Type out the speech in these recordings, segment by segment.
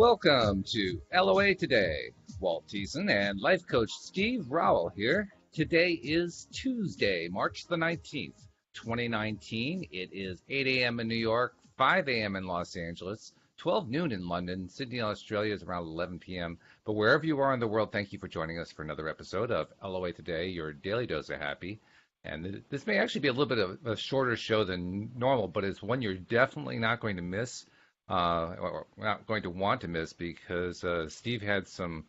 Welcome to LOA Today. Walt Thiessen and life coach Steve Rowell here. Today is Tuesday, March the 19th, 2019. It is 8 a.m. in New York, 5 a.m. in Los Angeles, 12 noon in London. Sydney, Australia is around 11 p.m. But wherever you are in the world, thank you for joining us for another episode of LOA Today, your daily dose of happy. And this may actually be a little bit of a shorter show than normal, but it's one you're definitely not going to miss, or not going to want to miss, because Steve had some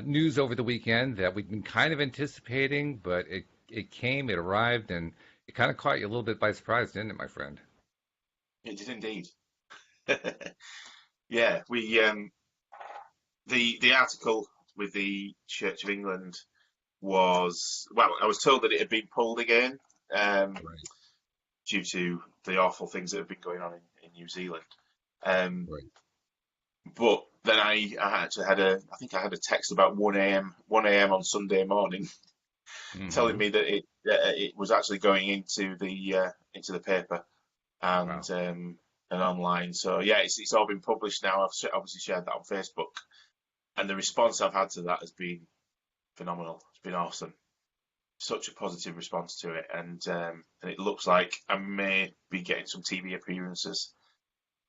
news over the weekend that we've been kind of anticipating, but it came, it arrived, and it kind of caught you a little bit by surprise, didn't it, my friend? It did indeed. Yeah, we the article with the Church of England was, well, I was told that it had been pulled again Right, due to the awful things that have been going on in New Zealand. Um, right. but then I actually had I think I had a text about 1 a.m. on Sunday morning telling Mm-hmm. me that it was actually going into the paper Wow. and online. So yeah, it's all been published now. Obviously shared that on Facebook, and the response I've had to that has been phenomenal. It's been awesome. Such a positive response to it, and it looks like I may be getting some TV appearances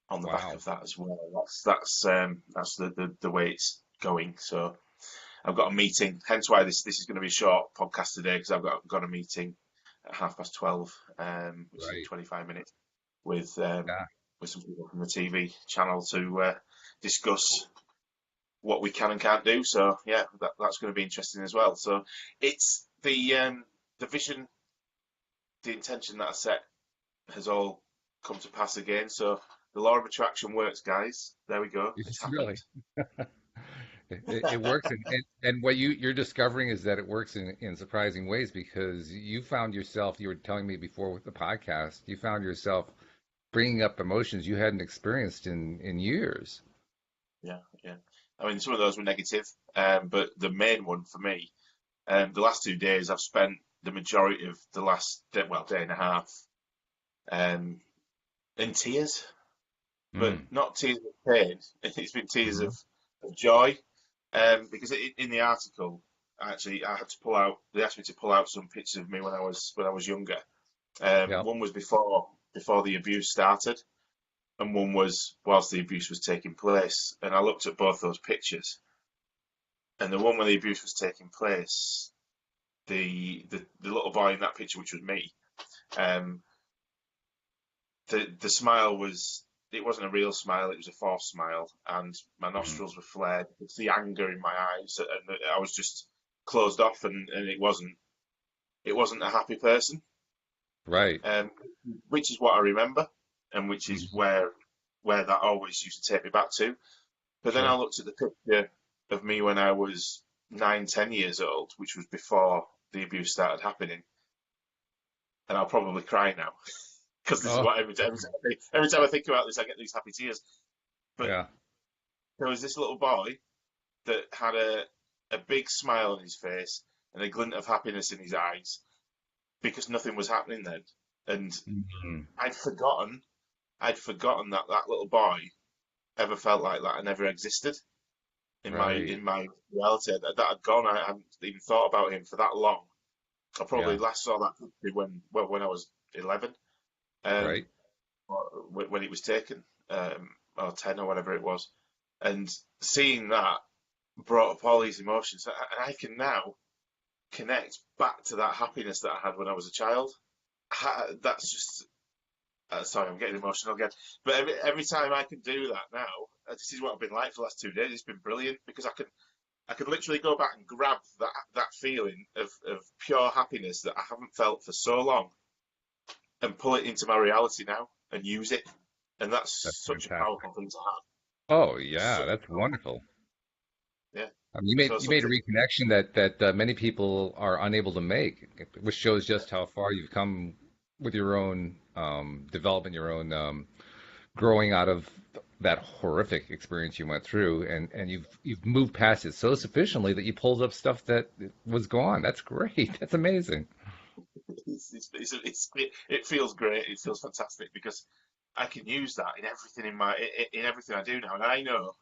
on the back Wow. of that as well. That's the way it's going. So I've got a meeting, hence why this is going to be a short podcast today, because I've got a meeting at 12:30, which is in Right. 25 minutes, with Yeah. some people from the TV channel to discuss what we can and can't do. So yeah, that's going to be interesting as well. So it's the vision, the intention that I set has all come to pass again. So the law of attraction works, guys. There we go. It's It's happened. really. It works, and what you're discovering is that it works in surprising ways, because you found yourself, you were telling me before with the podcast, you found yourself bringing up emotions you hadn't experienced in years. Yeah, yeah. I mean, some of those were negative, but the main one for me, the last 2 days, I've spent the majority of the last day and a half, um, in tears, but Mm. not tears of pain. It's been tears Hmm. of joy, because in the article, actually, I had to pull out. They asked me to pull out some pictures of me when I was younger. Yeah. One was before the abuse started, and one was whilst the abuse was taking place. And I looked at both those pictures, and the one where the abuse was taking place, the little boy in that picture, which was me, um, the smile was, it wasn't a real smile, it was a forced smile, and my Hmm. nostrils were flared. It's the anger in my eyes, and I was just closed off, and it wasn't a happy person, Right. um, which is what I remember, and which is Hmm. where that always used to take me back to. But then I Sure. looked at the picture of me when I was 9, 10 years old, which was before the abuse started happening, and I'll probably cry now because this is Oh, what every time I think about this, I get these happy tears. But yeah. there was this little boy that had a big smile on his face and a glint of happiness in his eyes because nothing was happening then. And Hmm. I'd forgotten, that that little boy ever felt like that and never existed Right. in my reality. That had gone. I hadn't even thought about him for that long. I probably Yeah. last saw that picture when I was 11, um, Right. when it was taken, or 10 or whatever it was, and seeing that brought up all these emotions, and I can now connect back to that happiness that I had when I was a child. That's just, sorry, I'm getting emotional again. But every time I can do that now, this is what I've been like for the last 2 days. It's been brilliant because I can literally go back and grab that feeling of pure happiness that I haven't felt for so long and pull it into my reality now and use it. And That's that's such a fantastic. powerful thing to have. Oh, yeah, Such that's a powerful, wonderful. yeah. You So made a something, reconnection that many people are unable to make, which shows just how far you've come with your own development, your own growing out of that horrific experience you went through, and you've moved past it so sufficiently that you pulled up stuff that was gone. That's great. That's amazing. it feels great. It feels fantastic because I can use that in everything I do now, and I know.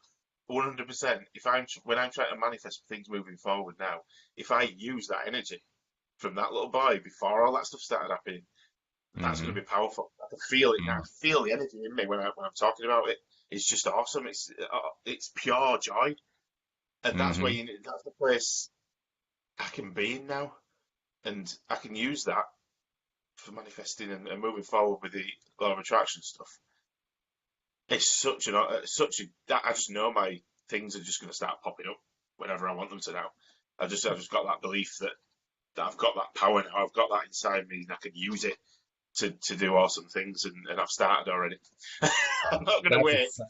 100%. If when I'm trying to manifest things moving forward now, if I use that energy from that little boy before all that stuff started happening, that's going Hmm. to be powerful. I can feel it now. I feel the energy in me when I'm talking about it. It's just awesome. It's pure joy, and Hmm. that's the place I can be in now, and I can use that for manifesting and moving forward with the law of attraction stuff. It's such a that I just know my things are just going to start popping up whenever I want them to now. I've just got that belief that I've got that power now. I've got that inside me, and I can use it to do awesome things, and I've started already. I'm not going to That's wait. exciting.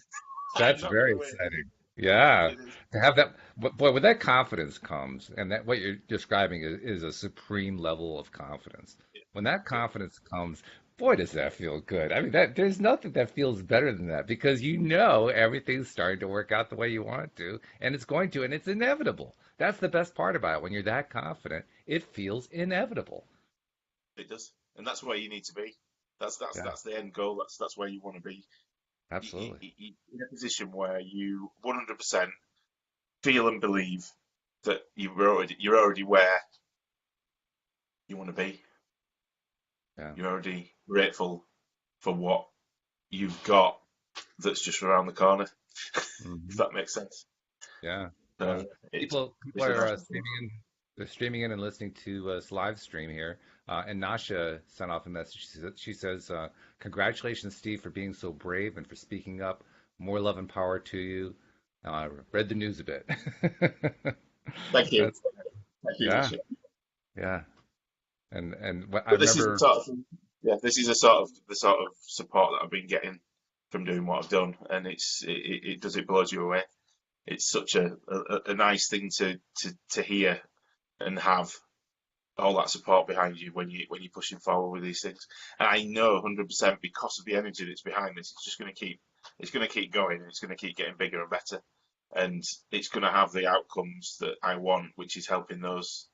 I'm That's not going very to wait. exciting. Yeah. It is. To have that, but boy, when that confidence comes, and that what you're describing is a supreme level of confidence. Yeah, When that yeah, confidence comes, boy, does that feel good. I mean, that there's nothing that feels better than that because you know everything's starting to work out the way you want it to, and it's going to, and it's inevitable. That's the best part about it. When you're that confident, it feels inevitable. it does, and that's where you need to be. Yeah, That's the end goal. That's where you want to be. absolutely. In a position where you 100% feel and believe that you're already where you want to be. Yeah. You're already grateful for what you've got that's just around the corner. If Hmm. that makes sense. Yeah. So Yeah. it's People it's an are awesome thing. streaming in. They're streaming in and listening to us live stream here. And Nasha sent off a message. She says, "Congratulations, Steve, for being so brave and for speaking up. More love and power to you." Read the news a bit. Thank you, That's thank you, yeah, Nisha. yeah. And what I But this is the remember. sort of yeah, this is the sort of support that I've been getting from doing what I've done, and it does it blows you away. It's such a nice thing to hear and have all that support behind you when you're pushing forward with these things. And I know 100% because of the energy that's behind this, it's going to keep going, and it's going to keep getting bigger and better, and it's going to have the outcomes that I want, which is helping those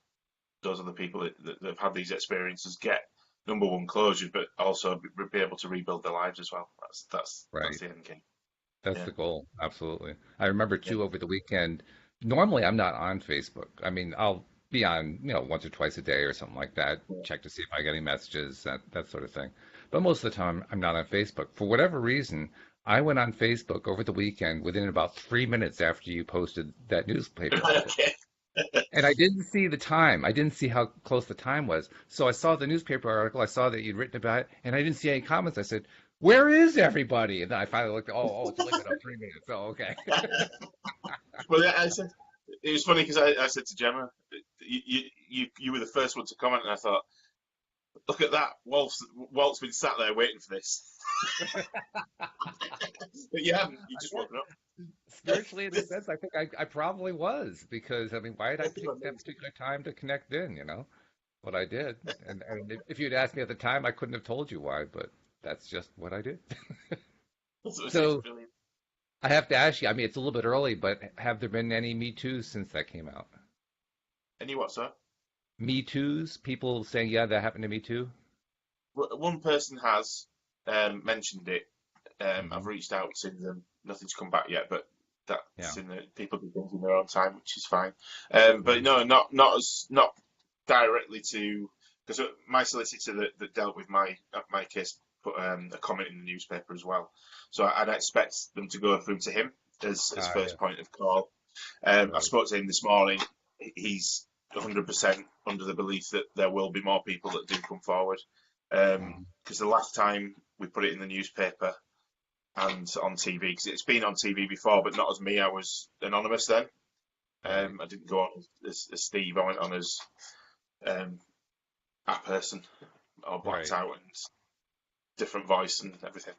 other people that have had these experiences get number one closure, but also be able to rebuild their lives as well. That's Right. the end game. That's Yeah, the goal. Absolutely. I remember yeah, too over the weekend. Normally, I'm not on Facebook. I mean, I'll be on, once or twice a day or something like that, yeah. check to see if I get any messages, that sort of thing. But most of the time, I'm not on Facebook. For whatever reason, I went on Facebook over the weekend within about 3 minutes after you posted that newspaper article. Okay. And I didn't see the time. I didn't see how close the time was. So I saw the newspaper article. I saw that you'd written about it, and I didn't see any comments. I said, "Where is everybody?" And then I finally looked. Oh, it's only been up 3 minutes. Oh, okay. Well, yeah, I said it was funny because I said to Gemma, you were the first one to comment, and I thought, look at that, Walt's been sat there waiting for this, but you haven't. You just woken up. Spiritually, in a sense, I think I probably was because I mean, why did I pick that particular time to connect in? What I did, and if you'd asked me at the time, I couldn't have told you why, but that's just what I did. It's So brilliant. I have to ask you. I mean, it's a little bit early, but have there been any Me Too's since that came out? And you what, sir? Me Too's, people saying, "Yeah, that happened to me too." One person has mentioned it. I've Hmm. reached out to them. Nothing's come back yet, but Yeah. that's in the people do things in their own time, which is fine. But Hmm. no, not directly to because my solicitor that dealt with my case put a comment in the newspaper as well. So I'd expect them to go through to him as Ah, first yes. point of call. I Right. spoke to him this morning. He's 100% under the belief that there will be more people that do come forward. Hmm. Because the last time we put it in the newspaper and on TV, because it's been on TV before, but not as me. I was anonymous then. Right. I didn't go on as Steve. I went on as um, a person, or blacked Right. out and different voice and everything.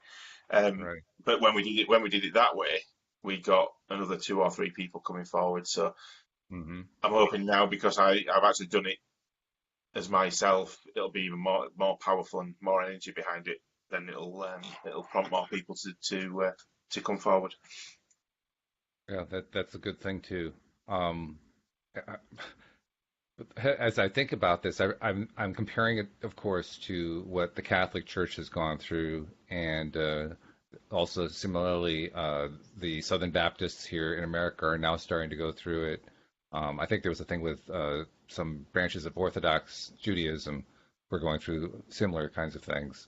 Um, Right. but when we did it that way, we got another two or three people coming forward. So Hmm. I'm hoping now because I've actually done it as myself, it'll be even more powerful and more energy behind it. Then it'll prompt more people to come forward. Yeah, that's a good thing too. Um, I- as I think about this, I'm comparing it, of course, to what the Catholic Church has gone through, and Also, similarly, the Southern Baptists here in America are now starting to go through it. I think there was a thing with some branches of Orthodox Judaism were going through similar kinds of things.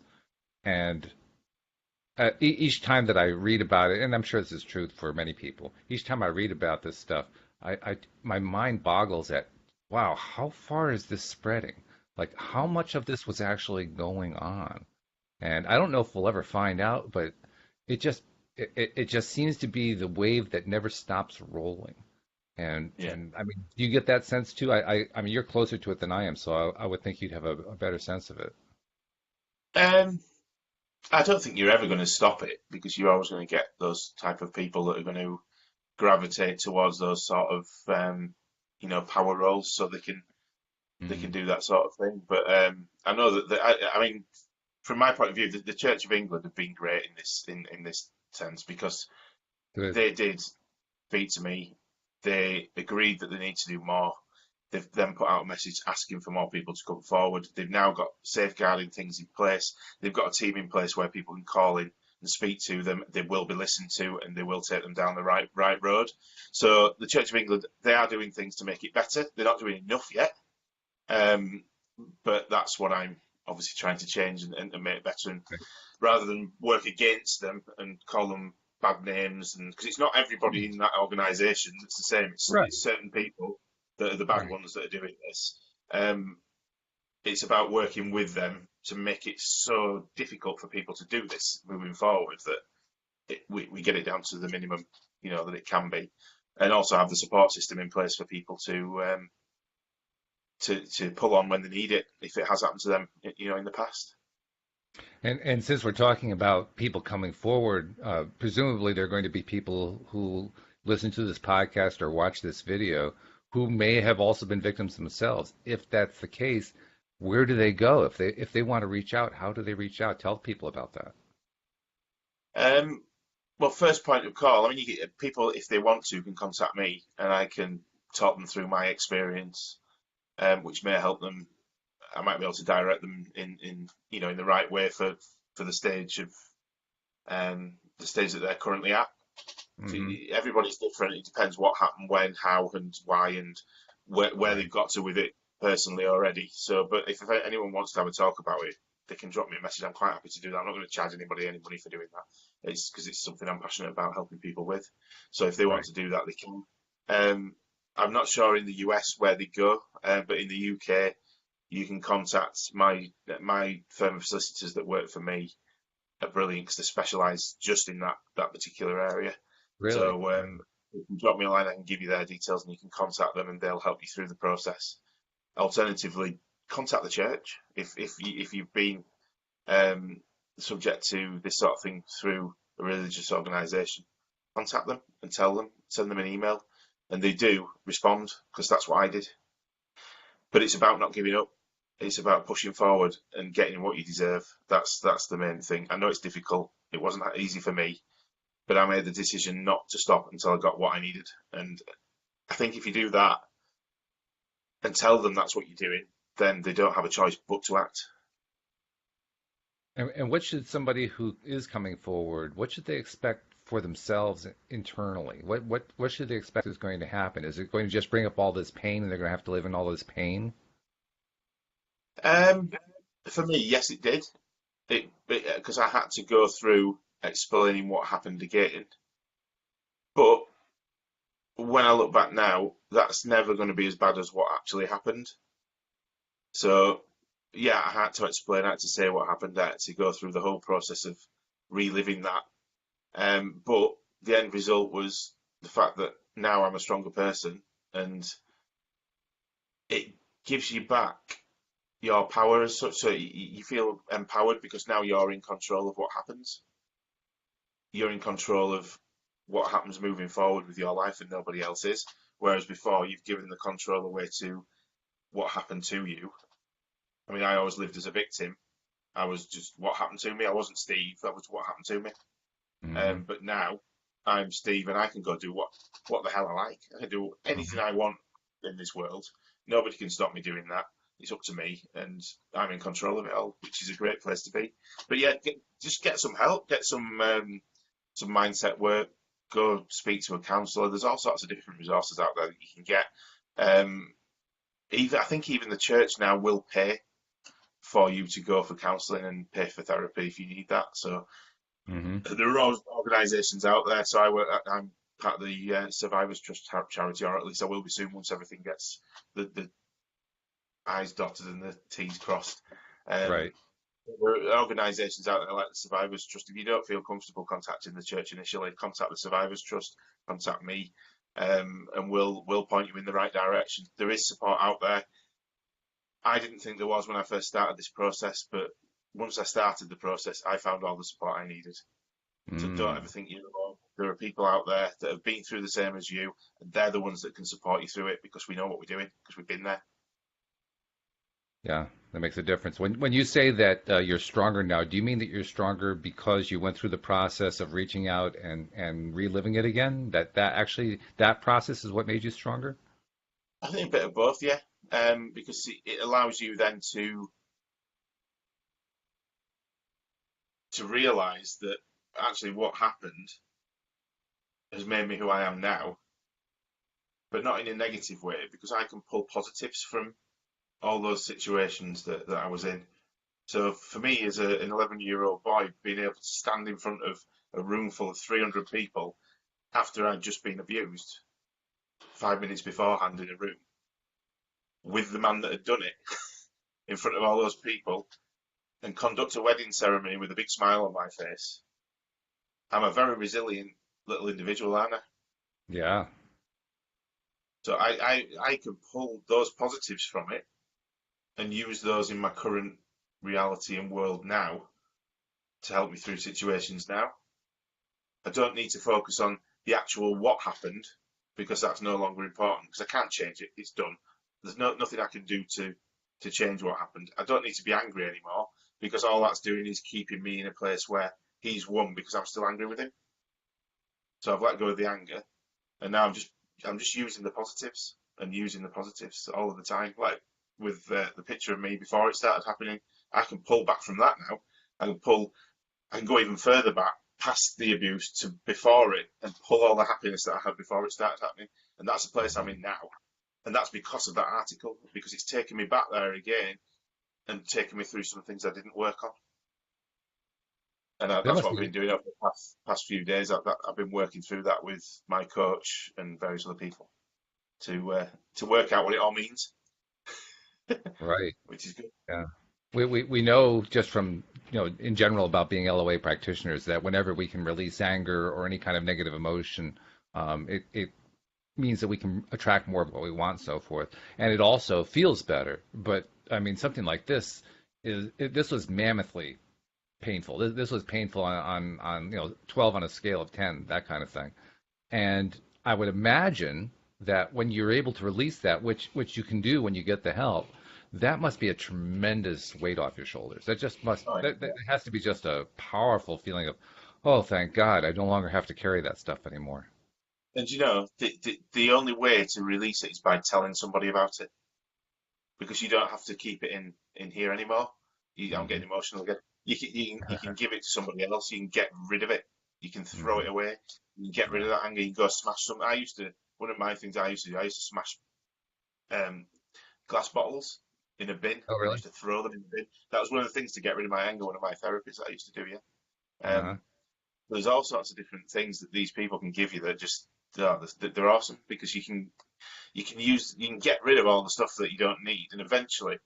And each time that I read about it, and I'm sure this is true for many people, each time I read about this stuff, my mind boggles at, wow, how far is this spreading? Like, how much of this was actually going on? And I don't know if we'll ever find out, but it just it just seems to be the wave that never stops rolling. Yeah. And I mean, do you get that sense too? I mean, you're closer to it than I am, so I would think you'd have a better sense of it. Um, I don't think you're ever going to stop it because you're always going to get those type of people that are going to gravitate towards those sort of power roles, so they can Mm, do that sort of thing. But I know I mean, from my point of view, the Church of England have been great in this sense because good. they did speak to me. They agreed that they need to do more. They've then put out a message asking for more people to come forward. They've now got safeguarding things in place. They've got a team in place where people can call in and speak to them. They will be listened to, and they will take them down the right road. So the Church of England, they are doing things to make it better. They're not doing enough yet, um, but that's what I'm obviously trying to change and make better. And rather than work against them and call them bad names, and because it's not everybody in that organisation that's the same. Right, It's certain people that are the bad right. ones that are doing this. Um, it's about working with them to make it so difficult for people to do this moving forward that we get it down to the minimum, that it can be, and also have the support system in place for people to pull on when they need it if it has happened to them, in the past. And since we're talking about people coming forward, presumably there are going to be people who listen to this podcast or watch this video who may have also been victims themselves. If that's the case, where do they go? If they want to reach out, how do they reach out? Tell people about that. Um, well, first point of call. I mean, you get people if they want to can contact me, and I can talk them through my experience, which may help them. I might be able to direct them in the right way for the stage that they're currently at. So Hmm. everybody's different. It depends what happened, when, how, and why, and where Right. they've got to with it personally already. So, but if anyone wants to have a talk about it, they can drop me a message. I'm quite happy to do that. I'm not going to charge anybody any money for doing that. It's because it's something I'm passionate about helping people with. So if they want Right. to do that, they can. I'm not sure in the US where they go, but in the UK, you can contact my firm of solicitors that work for me are brilliant because they specialise just in that particular area. Really? So you can drop me a line, I can give you their details, and you can contact them, and they'll help you through the process. Alternatively, contact the church if you've been um, subject to this sort of thing through a religious organisation. Contact them and tell them, send them an email, and they do respond because that's what I did. But it's about not giving up. It's about pushing forward and getting what you deserve. That's the main thing. I know it's difficult. It wasn't that easy for me, but I made the decision not to stop until I got what I needed. And I think if you do that and tell them that's what you're doing, then they don't have a choice but to act. And what should somebody who is coming forward, what should they expect for themselves internally? What should they expect is going to happen? Is it going to just bring up all this pain and they're going to have to live in all this pain? Um, for me, yes, it did. It because I had to go through explaining what happened again. But when I look back now, that's never going to be as bad as what actually happened. So, yeah, I had to explain, I had to say what happened, I had to go through the whole process of reliving that. But the end result was the fact that now I'm a stronger person, and it gives you back your power as such. So you feel empowered because now you're in control of what happens. You're in control of what happens moving forward with your life, and nobody else is. Whereas before, you've given the control away to what happened to you. I mean, I always lived as a victim. I was just what happened to me. I wasn't Steve. That was what happened to me. Hmm. But now I'm Steve, and I can go do what the hell I like. I can do anything Hmm. I want in this world. Nobody can stop me doing that. it's up to me, and I'm in control of it all, which is a great place to be. But yeah, just get some help, get some mindset work. Go speak to a counsellor. There's all sorts of different resources out there that you can get. Um, even I think even the church now will pay for you to go for counselling and pay for therapy if you need that. So Hmm. there are organisations out there. So I'm part of the Survivors Trust charity, or at least I will be soon once everything gets the I's dotted and the T's crossed. Right. Um, there are organisations out there like the Survivors Trust. If you don't feel comfortable contacting the church initially, contact the Survivors Trust, contact me, and we'll point you in the right direction. There is support out there. I didn't think there was when I first started this process, but once I started the process, I found all the support I needed. So don't Mm. ever think you're alone. There are people out there that have been through the same as you, and they're the ones that can support you through it because we know what we're doing, because we've been there. Yeah, that makes a difference. When you say that you're stronger now, do you mean that you're stronger because you went through the process of reaching out and reliving it again? That actually that process is what made you stronger? I think a bit of both, yeah, because it allows you then to realise that actually what happened has made me who I am now, but not in a negative way, because I can pull positives from all those situations that I was in. So for me, as an 11-year-old boy, being able to stand in front of a room full of 300 people after I'd just been abused 5 minutes beforehand in a room with the man that had done it in front of all those people and conduct a wedding ceremony with a big smile on my face. I'm a very resilient little individual, aren't I? Yeah. So I can pull those positives from it and use those in my current reality and world now to help me through situations now. I don't need to focus on the actual what happened because that's no longer important because I can't change it. It's done. There's nothing I can do to change what happened. I don't need to be angry anymore because all that's doing is keeping me in a place where he's won because I'm still angry with him. So I've let go of the anger and now I'm just using the positives and using the positives all of the time. Like with the picture of me before it started happening, I can pull back from that now. I can go even further back past the abuse to before it and pull all the happiness that I had before it started happening. And that's the place I'm in now. And that's because of that article, because it's taken me back there again and taken me through some things I didn't work on. And That that's must what I've be been doing over the past few days. I've been working through that with my coach and various other people to work out what it all means, right. which is good. Yeah. We know just from, in general about being LOA practitioners that whenever we can release anger or any kind of negative emotion, it means that we can attract more of what we want and so forth. And it also feels better. But I mean, something like this was mammothly painful. This was painful on 12 on a scale of 10, that kind of thing. And I would imagine that when you're able to release that, which you can do when you get the help, that must be a tremendous weight off your shoulders. Oh, That yeah. has to be just a powerful feeling of, oh, thank God, I no longer have to carry that stuff anymore. And the only way to release it is by telling somebody about it because you don't have to keep it in here anymore. I'm Hmm. getting emotional again. You can give it to somebody else. You can get rid of it. You can throw Hmm. it away. You can get rid Yeah. of that anger. You can go smash some. One of my things I used to do. I used to smash um, glass bottles in a bin Oh, and really? used to throw them in the bin. That was one of the things to get rid of my anger. One of my therapists that I used to do. Yeah. Uh-huh. There's all sorts of different things that these people can give you that just they're awesome because you can get rid of all the stuff that you don't need, and eventually,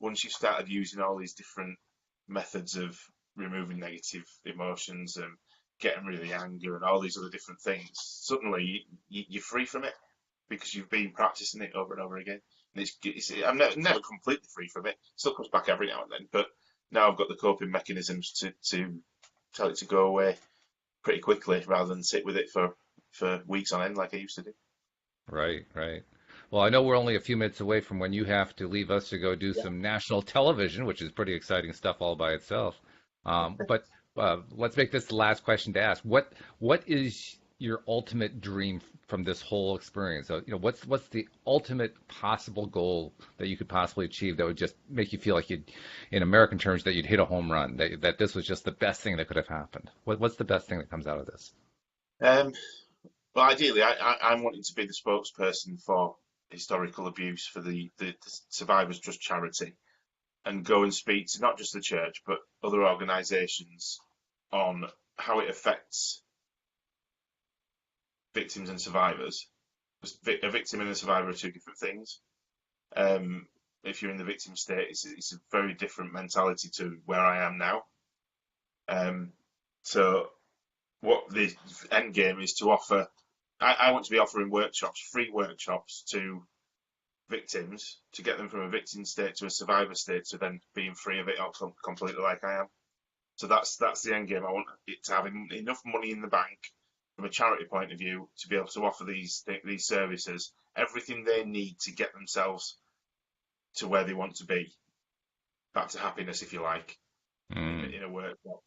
once you've started using all these different methods of removing negative emotions and getting rid of the anger and all these other different things, suddenly you're free from it because you've been practicing it over and over again. And I'm never completely free from it. Still comes back every now and then, but now I've got the coping mechanisms to tell it to go away pretty quickly rather than sit with it for weeks on end like I used to do. Right, right. Well, I know we're only a few minutes away from when you have to leave us to go do Yeah. some national television, which is pretty exciting stuff all by itself. But let's make this the last question to ask. What is your ultimate dream from this whole experience? So, what's the ultimate possible goal that you could possibly achieve that would just make you feel like you'd, in American terms, that you'd hit a home run, that this was just the best thing that could have happened? What's the best thing that comes out of this? Um, well, ideally, I'm wanting to be the spokesperson for historical abuse for the Survivors Trust charity, and go and speak to not just the church but other organisations on how it affects victims and survivors. A victim and a survivor are two different things. If you're in the victim state, it's a very different mentality to where I am now. So what the end game is to offer, I want to be offering workshops, free workshops to victims, to get them from a victim state to a survivor state, to then being free of it completely like I am. So that's the end game. I want it to have enough money in the bank from a charity point of view to be able to offer these services, everything they need to get themselves to where they want to be, back to happiness, if you like, in a workshop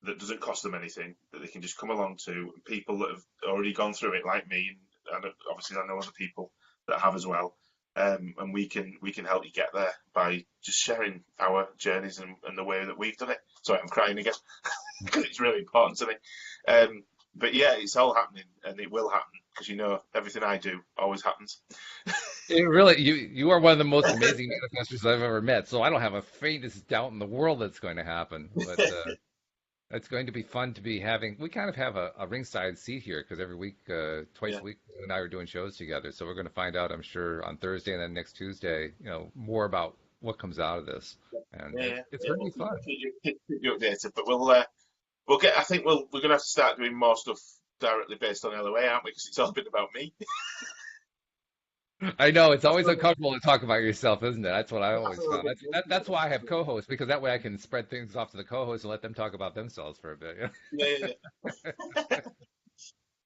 that doesn't cost them anything, that they can just come along to. People that have already gone through it, like me, and obviously I know other people that have as well. And we can help you get there by just sharing our journeys and the way that we've done it. Sorry, I'm crying again because it's really important to me. But yeah, it's all happening, and it will happen, because everything I do always happens. It really, you are one of the most amazing manifestors I've ever met. So I don't have a faintest doubt in the world that's going to happen. But it's going to be fun to be having. We kind of have a ringside seat here because every week, twice a week, you and I are doing shows together. So we're going to find out, I'm sure, on Thursday and then next Tuesday, more about what comes out of this. And it's going to be fun. Keep you updated, but we'll get. I think we're going to have to start doing more stuff directly based on LOA, aren't we? Because it's all been about me. I know it's always uncomfortable to talk about yourself, isn't it? That's what I always found. That's why I have co-hosts, because that way I can spread things off to the co-hosts and let them talk about themselves for a bit. Yeah.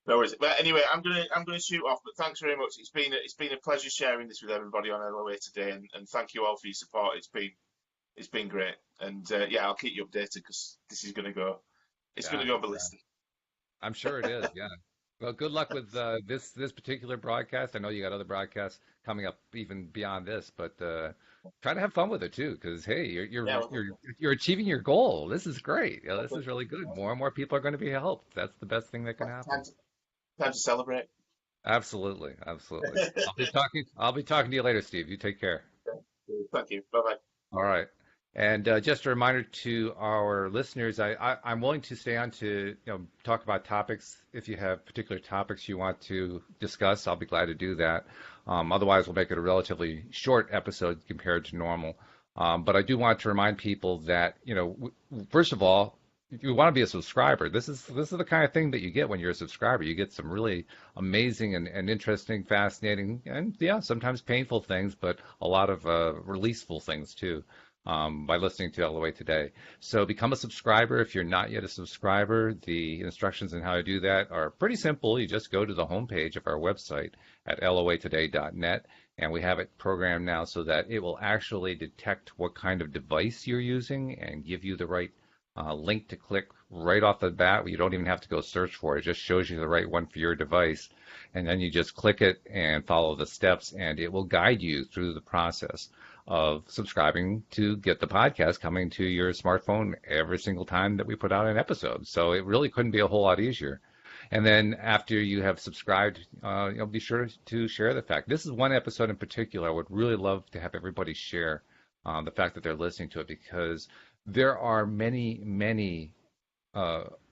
No worries. But anyway, I'm gonna shoot off. But thanks very much. It's been a pleasure sharing this with everybody on LOA today, and thank you all for your support. It's been great, and I'll keep you updated because this is gonna go. It's gonna go ballistic. I'm sure it is. Yeah. Well, good luck with this particular broadcast. I know you got other broadcasts coming up even beyond this, but try to have fun with it too, because hey, you're achieving your goal. This is great. This is really good. More and more people are going to be helped. That's the best thing that can happen. Time to celebrate. Absolutely. I'll be talking to you later, Steve. You take care. Thank you. Bye bye. All right. And just a reminder to our listeners, I'm willing to stay on to talk about topics. If you have particular topics you want to discuss, I'll be glad to do that. Otherwise, we'll make it a relatively short episode compared to normal. But I do want to remind people that, first of all, if you want to be a subscriber, this is the kind of thing that you get when you're a subscriber. You get some really amazing and interesting, fascinating, and sometimes painful things, but a lot of releaseful things too. By listening to LOA Today. So become a subscriber if you're not yet a subscriber. The instructions on how to do that are pretty simple. You just go to the homepage of our website at loatoday.net, and we have it programmed now so that it will actually detect what kind of device you're using and give you the right link to click right off the bat. You don't even have to go search for it. It just shows you the right one for your device. And then you just click it and follow the steps, and it will guide you through the process of subscribing to get the podcast coming to your smartphone every single time that we put out an episode. So it really couldn't be a whole lot easier. And then after you have subscribed, be sure to share the fact. This is one episode in particular I would really love to have everybody share the fact that they're listening to it, because there are many, many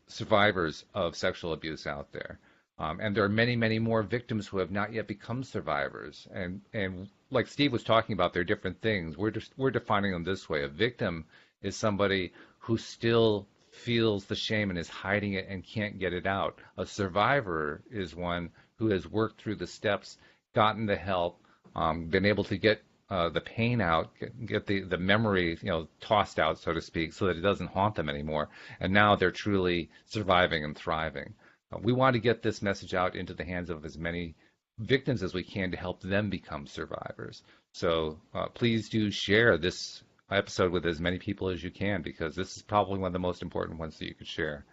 survivors of sexual abuse out there. And there are many, many more victims who have not yet become survivors. And like Steve was talking about, there are different things. We're defining them this way. A victim is somebody who still feels the shame and is hiding it and can't get it out. A survivor is one who has worked through the steps, gotten the help, been able to get the pain out, get the memory, tossed out, so to speak, so that it doesn't haunt them anymore. And now they're truly surviving and thriving. We want to get this message out into the hands of as many victims as we can to help them become survivors. So please do share this episode with as many people as you can, because this is probably one of the most important ones that you could share.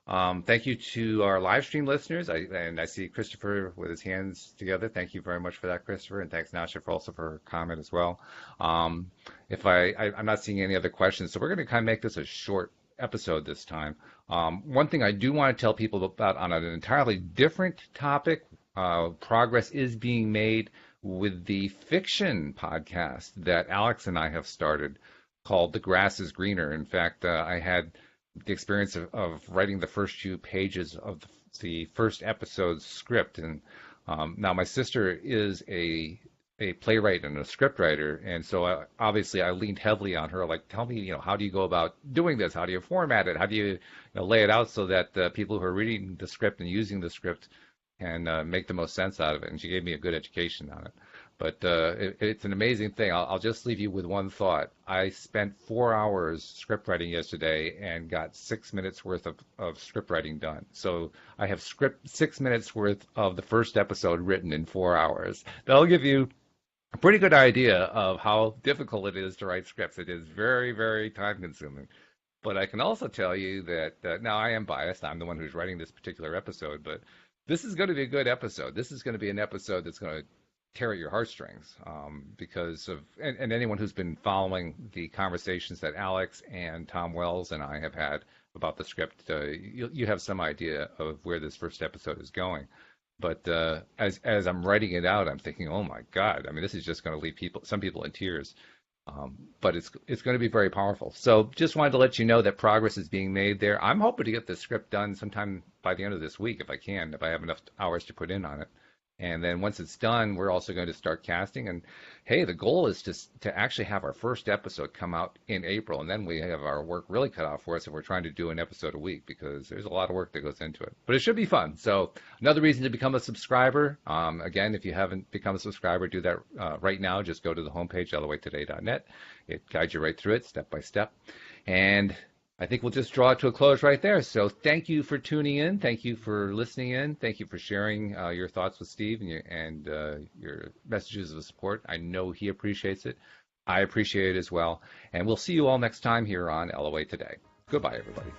Thank you to our live stream listeners. I see Christopher with his hands together. Thank you very much for that, Christopher. And thanks, Nasha, for also for her comment as well. If I'm not seeing any other questions, so we're going to kind of make this a short episode this time. One thing I do want to tell people about on an entirely different topic, progress is being made with the fiction podcast that Alex and I have started called The Grass is Greener. In fact, I had the experience of writing the first few pages of the first episode's script. And now my sister is a playwright and a script writer, and so obviously I leaned heavily on her. Like, tell me, how do you go about doing this? How do you format it? How do you, lay it out so that the people who are reading the script and using the script can make the most sense out of it? And she gave me a good education on it. But it's an amazing thing. I'll just leave you with one thought. I spent 4 hours script writing yesterday and got 6 minutes worth of script writing done. So I have 6 minutes worth of the first episode written in 4 hours. That'll give you a pretty good idea of how difficult it is to write scripts. It is very, very time consuming. But I can also tell you that now I am biased. I'm the one who's writing this particular episode, but this is going to be a good episode. This is going to be an episode that's going to tear at your heartstrings because of, and anyone who's been following the conversations that Alex and Tom Wells and I have had about the script, you have some idea of where this first episode is going. But as I'm writing it out, I'm thinking, oh my God, I mean, this is just going to leave some people in tears. But it's going to be very powerful. So just wanted to let you know that progress is being made there. I'm hoping to get the script done sometime by the end of this week if I can, if I have enough hours to put in on it. And then once it's done, we're also going to start casting. And hey, the goal is to actually have our first episode come out in April. And then we have our work really cut off for us if we're trying to do an episode a week, because there's a lot of work that goes into it. But it should be fun. So another reason to become a subscriber. Again, if you haven't become a subscriber, do that right now. Just go to the homepage, allthewaytoday.net. It guides you right through it, step by step. And I think we'll just draw it to a close right there. So thank you for tuning in. Thank you for listening in. Thank you for sharing your thoughts with Steve and your messages of support. I know he appreciates it. I appreciate it as well. And we'll see you all next time here on LOA Today. Goodbye, everybody.